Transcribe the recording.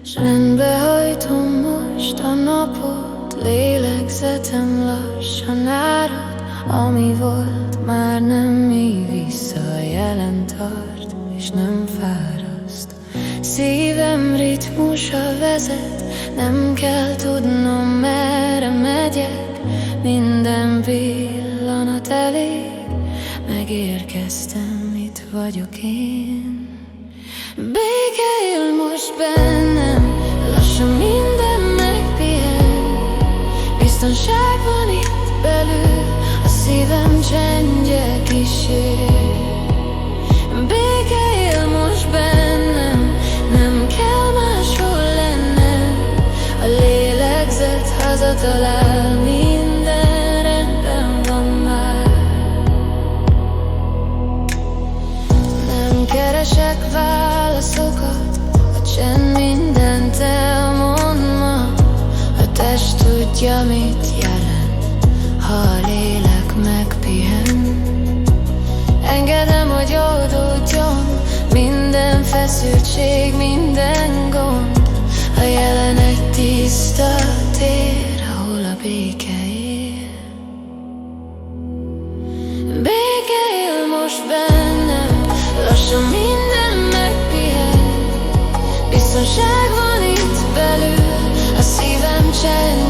S rendbe hajtom most a napot, lélegzetem lassan árad. Ami volt, már nem még vissza, a jelen tart, és nem fáraszt. Szívem ritmusa vezet, nem kell tudnom, merre megyek. Minden pillanat elég, megérkeztem, itt vagyok én. Béke él most bennem, lassan minden megpihen. Biztonság van itt belül, a szívem csendje kísér. Béke él most bennem, nem kell máshol lennem. A lélegzet hazatalál, minden rendben van már. Nem keresek válaszokat, a csend mindent elmond ma. A test tudja, mit jelent, ha a lélek megpihen. Engedem, hogy oldódjon minden feszültség, minden gond. A jelen egy tiszta tér, ahol a béke él. Béke él most bennem, lassan minden megpihen. Biztonság van itt belül, a szívem csend